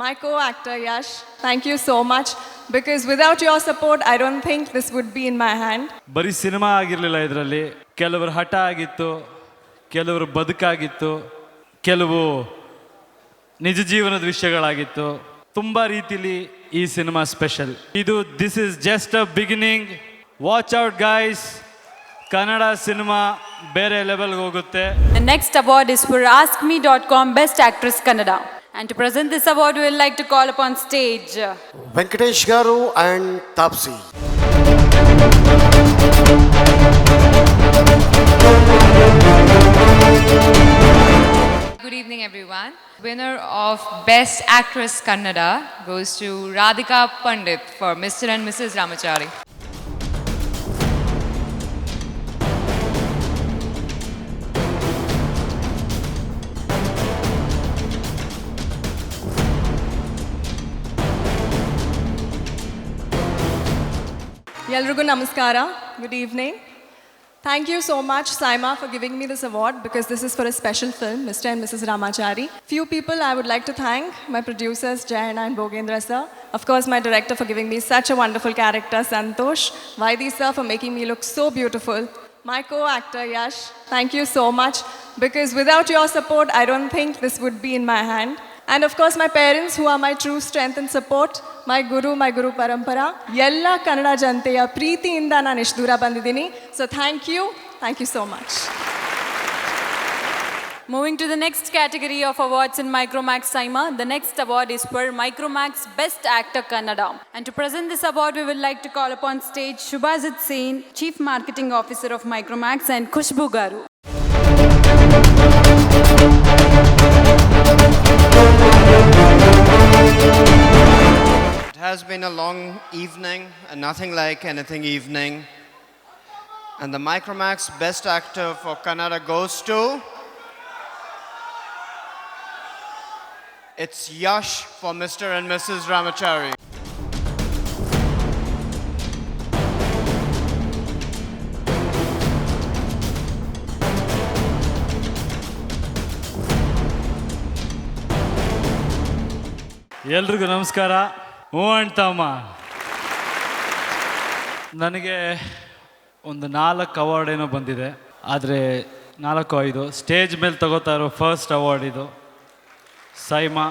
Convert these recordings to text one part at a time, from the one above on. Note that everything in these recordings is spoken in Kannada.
My co-actor Yash, thank you so much because without your support, I don't think this would be in my hand. ಬರೀ ಸಿನಿಮಾ ಆಗಿರಲಿಲ್ಲ ಇದರಲ್ಲಿ. ಕೆಲವರು ಹಠ ಆಗಿತ್ತು, ಕೆಲವರು ಬದುಕಾಗಿತ್ತು, ಕೆಲವು ನಿಜ ಜೀವನದ ವಿಷಯಗಳಾಗಿತ್ತು. ತುಂಬ ರೀತಿಲಿ ಈ ಸಿನಿಮಾ ಸ್ಪೆಷಲ್. ಇದು this is just a beginning. Watch out guys. Kannada cinema ಬೇರೆ ಲೆವೆಲ್ಗೆ ಹೋಗುತ್ತೆ. The next award is for AskMe.com Best Actress Kannada. And to present this award, we would like to call upon stage Venkatesh Garu and Tapsi. Good evening, everyone. Winner of Best Actress Kannada goes to Radhika Pandit for Mr. and Mrs. Ramachari. Yalrigu namaskara. Good evening. Thank you so much, Saima, for giving me this award because this is for a special film, Mr. and Mrs. Ramachari. Few people I would like to thank, my producers, Jayana and Bogendra sir. Of course, my director for giving me such a wonderful character, Santosh. Vaidi sir for making me look so beautiful. My co-actor, Yash, thank you so much because without your support, I don't think this would be in my hand. And of course, my parents who are my true strength and support, my Guru Parampara, Yella Kannada Janteya Preetiinda ನಾನು ಇಷ್ಟು ದೂರ ಬಂದಿದ್ದೀನಿ. So thank you so much. Moving to the next category of awards in Micromax Saima, the next award is for Micromax Best Actor Kannada. And to present this award, we would like to call upon stage Shubhajit Sen, Chief Marketing Officer of Micromax, and Khushbu Garu. It has been a long evening, and nothing like anything evening. And the Micromax Best Actor for Kannada goes to... It's Yash for Mr. and Mrs. Ramachari. ಎಲ್ರಿಗೂ ನಮಸ್ಕಾರ. ಹ್ಞೂ ಅಂತಮ್ಮ, ನನಗೆ ಒಂದು 4 ಅವಾರ್ಡ್ ಏನೋ ಬಂದಿದೆ, ಆದರೆ 4-5 ಸ್ಟೇಜ್ ಮೇಲೆ ತಗೋತಾ ಇರೋ ಫಸ್ಟ್ ಅವಾರ್ಡ್ ಇದು. ಸೈಮಾ,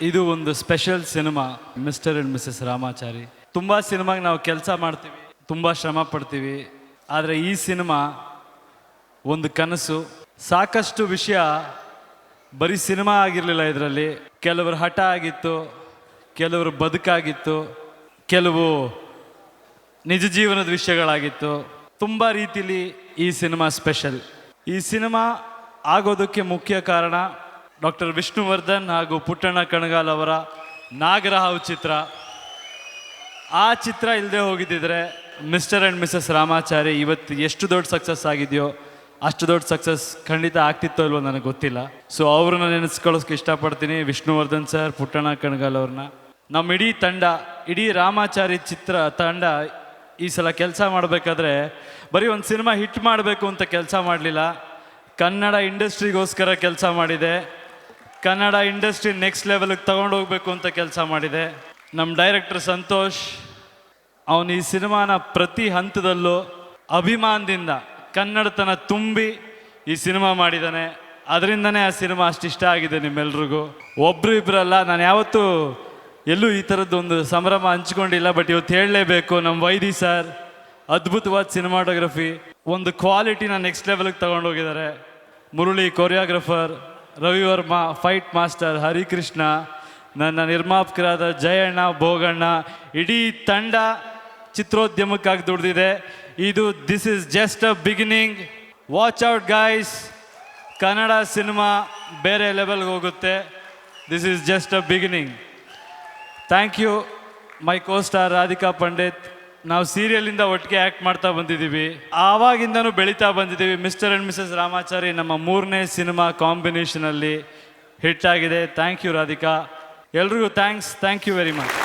ಇದು ಒಂದು special cinema, mister and Mrs Ramachari. ತುಂಬ ಸಿನಿಮಾಗೆ ನಾವು ಕೆಲಸ ಮಾಡ್ತೀವಿ, ತುಂಬ ಶ್ರಮ ಪಡ್ತೀವಿ, ಆದರೆ ಈ ಸಿನಿಮಾ ಒಂದು ಕನಸು. ಸಾಕಷ್ಟು ವಿಷಯ ಬರೀ ಸಿನಿಮಾ ಆಗಿರಲಿಲ್ಲ ಇದರಲ್ಲಿ. ಕೆಲವರು ಹಠ ಆಗಿತ್ತು, ಕೆಲವರು ಬದುಕಾಗಿತ್ತು, ಕೆಲವು ನಿಜ ಜೀವನದ ವಿಷಯಗಳಾಗಿತ್ತು. ತುಂಬ ರೀತಿಲಿ ಈ ಸಿನಿಮಾ ಸ್ಪೆಷಲ್. ಈ ಸಿನಿಮಾ ಆಗೋದಕ್ಕೆ ಮುಖ್ಯ ಕಾರಣ ಡಾಕ್ಟರ್ ವಿಷ್ಣುವರ್ಧನ್ ಹಾಗೂ ಪುಟ್ಟಣ್ಣ ಕಣಗಾಲ್ ಅವರ ನಾಗರಹಾವು ಚಿತ್ರ. ಆ ಚಿತ್ರ ಇಲ್ಲದೆ ಹೋಗಿದ್ದಿದ್ರೆ ಮಿಸ್ಟರ್ ಆ್ಯಂಡ್ ಮಿಸಸ್ ರಾಮಾಚಾರಿ ಇವತ್ತು ಎಷ್ಟು ದೊಡ್ಡ ಸಕ್ಸಸ್ ಆಗಿದೆಯೋ ಅಷ್ಟು ದೊಡ್ಡ ಸಕ್ಸಸ್ ಖಂಡಿತ ಆಗ್ತಿತ್ತೋ ಇಲ್ವೋ ನನಗೆ ಗೊತ್ತಿಲ್ಲ. ಸೊ ಅವ್ರನ್ನ ನೆನೆಸ್ಕೊಳ್ಳೋಕೆ ಇಷ್ಟಪಡ್ತೀನಿ, ವಿಷ್ಣುವರ್ಧನ್ ಸರ್, ಪುಟ್ಟಣ್ಣ ಕಣಗಾಲ್ ಅವ್ರನ್ನ. ನಮ್ಮ ಇಡೀ ತಂಡ, ಇಡೀ ರಾಮಾಚಾರಿ ಚಿತ್ರ ತಂಡ ಈ ಸಲ ಕೆಲಸ ಮಾಡಬೇಕಾದ್ರೆ ಬರೀ ಒಂದು ಸಿನಿಮಾ ಹಿಟ್ ಮಾಡಬೇಕು ಅಂತ ಕೆಲಸ ಮಾಡಲಿಲ್ಲ, ಕನ್ನಡ ಇಂಡಸ್ಟ್ರಿಗೋಸ್ಕರ ಕೆಲಸ ಮಾಡಿದೆ. ಕನ್ನಡ ಇಂಡಸ್ಟ್ರಿ ನೆಕ್ಸ್ಟ್ ಲೆವೆಲ್ಗೆ ತೊಗೊಂಡೋಗ್ಬೇಕು ಅಂತ ಕೆಲಸ ಮಾಡಿದೆ. ನಮ್ಮ ಡೈರೆಕ್ಟರ್ ಸಂತೋಷ್, ಅವನು ಈ ಸಿನಿಮಾನ ಪ್ರತಿ ಹಂತದಲ್ಲೂ ಅಭಿಮಾನದಿಂದ ಕನ್ನಡತನ ತುಂಬಿ ಈ ಸಿನಿಮಾ ಮಾಡಿದ್ದಾನೆ. ಅದರಿಂದನೇ ಆ ಸಿನಿಮಾ ಅಷ್ಟಿಷ್ಟ ಆಗಿದೆ ನಿಮ್ಮೆಲ್ರಿಗೂ. ಒಬ್ಬರು ಇಬ್ಬರಲ್ಲ, ನಾನು ಯಾವತ್ತೂ ಎಲ್ಲೂ ಈ ಥರದ್ದು ಒಂದು ಸಂಭ್ರಮ ಹಂಚ್ಕೊಂಡಿಲ್ಲ, ಬಟ್ ಇವತ್ತು ಹೇಳಲೇಬೇಕು. ನಮ್ಮ ವೈದಿ ಸರ್ ಅದ್ಭುತವಾದ ಸಿನಿಮಾಟೋಗ್ರಫಿ, ಒಂದು ಕ್ವಾಲಿಟಿನ ನೆಕ್ಸ್ಟ್ ಲೆವೆಲ್ಗೆ ತೊಗೊಂಡೋಗಿದ್ದಾರೆ. Murali choreographer, Ravivarma fight master, Harikrishna, ನನ್ನ ನಿರ್ಮಾಪಕರಾದ ಜಯಣ್ಣ, ಭೋಗಣ್ಣ, ಇಡೀ ತಂಡ ಚಿತ್ರೋದ್ಯಮಕ್ಕಾಗಿ ದುಡಿದಿದೆ. ಇದು this is just a beginning. Watch out guys. Kannada cinema ಬೇರೆ ಲೆವೆಲ್ಗೆ ಹೋಗುತ್ತೆ. This is just a beginning. Thank you my co star Radhika Pandit. ನಾವು ಸೀರಿಯಲಿಂದ ಒಟ್ಟಿಗೆ ಆ್ಯಕ್ಟ್ ಮಾಡ್ತಾ ಬಂದಿದ್ದೀವಿ, ಆವಾಗಿಂದನೂ ಬೆಳೀತಾ ಬಂದಿದ್ದೀವಿ. ಮಿಸ್ಟರ್ ಆ್ಯಂಡ್ ಮಿಸಸ್ ರಾಮಾಚಾರಿ ನಮ್ಮ 3ನೇ ಸಿನಿಮಾ ಕಾಂಬಿನೇಷನಲ್ಲಿ ಹಿಟ್ ಆಗಿದೆ. Thank you Radhika. ಎಲ್ರಿಗೂ thanks. Thank you very much.